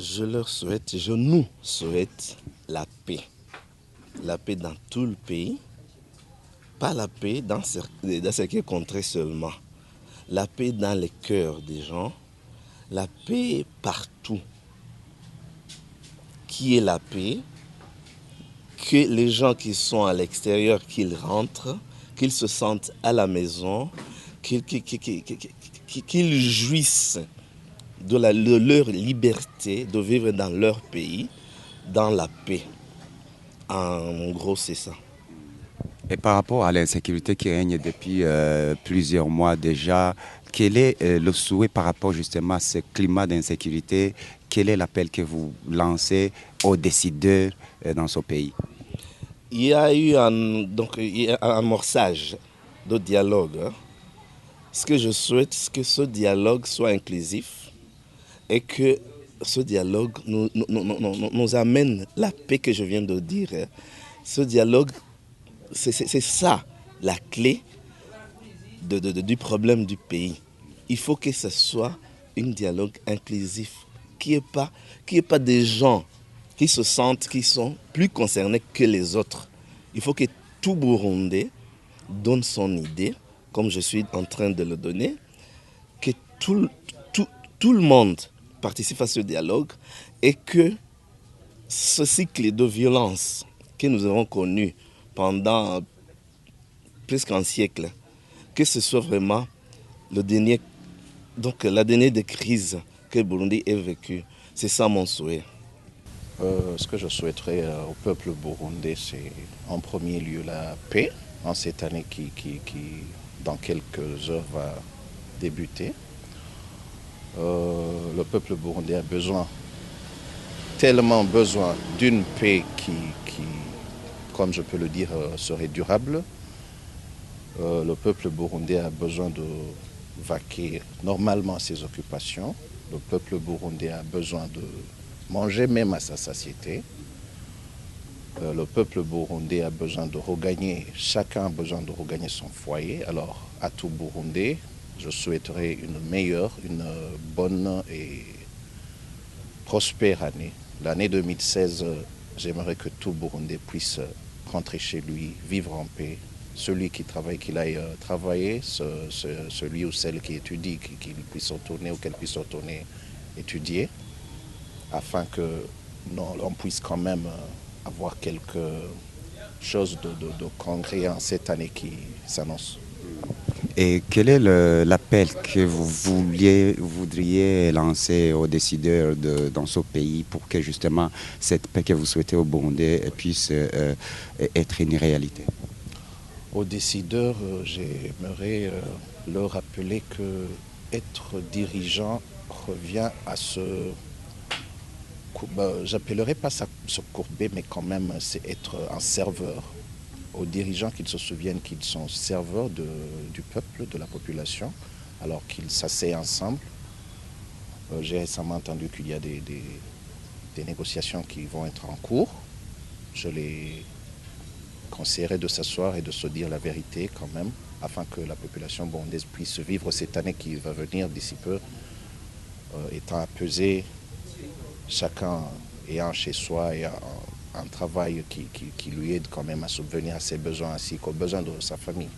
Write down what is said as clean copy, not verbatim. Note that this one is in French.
Je nous souhaite la paix. La paix dans tout le pays, pas la paix dans certaines contrées seulement. La paix dans les cœurs des gens, la paix partout. Qui est la paix? Que les gens qui sont à l'extérieur, qu'ils rentrent, qu'ils se sentent à la maison, qu'ils jouissent de leur liberté de vivre dans leur pays, dans la paix. En gros, c'est ça. Et par rapport à l'insécurité qui règne depuis plusieurs mois déjà, quel est le souhait par rapport justement à ce climat d'insécurité? Quel est l'appel que vous lancez aux décideurs dans ce pays? Il y a eu un amorçage de dialogue. Ce que je souhaite, c'est que ce dialogue soit inclusif et que ce dialogue nous amène la paix que je viens de dire. Ce dialogue, c'est ça la clé du problème du pays. Il faut que ce soit un dialogue inclusif, qu'il n'y ait pas des gens qui se sentent qui sont plus concernés que les autres. Il faut que tout Burundais donne son idée, comme je suis en train de le donner, que tout le monde participe à ce dialogue et que ce cycle de violence que nous avons connu pendant presque un siècle, que ce soit vraiment la dernière des crises que le Burundi ait vécues. C'est ça mon souhait. Ce que je souhaiterais au peuple burundais, c'est en premier lieu la paix en cette année qui dans quelques heures, va débuter. Le peuple burundais a tellement besoin d'une paix qui, comme je peux le dire, serait durable. Le peuple burundais a besoin de vaquer normalement à ses occupations. Le peuple burundais a besoin de manger même à sa satiété. Le peuple burundais a besoin de regagner, chacun a besoin de regagner son foyer. Alors, à tout Burundais, je souhaiterais une meilleure, une bonne et prospère année. L'année 2016, j'aimerais que tout Burundais puisse rentrer chez lui, vivre en paix. Celui qui travaille, qu'il aille travailler, celui ou celle qui étudie, qu'il puisse retourner ou qu'elle puisse retourner étudier, afin que on puisse quand même avoir quelque chose de concret en cette année qui s'annonce. Et quel est l'appel que vous voudriez lancer aux décideurs dans ce pays pour que justement cette paix que vous souhaitez au Burundi puisse être une réalité? Aux décideurs, j'aimerais leur rappeler que être dirigeant revient à j'appellerai pas ça se courber, mais quand même c'est être un serveur. Aux dirigeants qu'ils se souviennent qu'ils sont serveurs du peuple, de la population, alors qu'ils s'asseyent ensemble. J'ai récemment entendu qu'il y a des négociations qui vont être en cours. Je les conseillerais de s'asseoir et de se dire la vérité quand même, afin que la population burundaise puisse vivre cette année qui va venir d'ici peu, étant apaisée, chacun ayant chez soi et un travail qui lui aide quand même à subvenir à ses besoins ainsi qu'aux besoins de sa famille.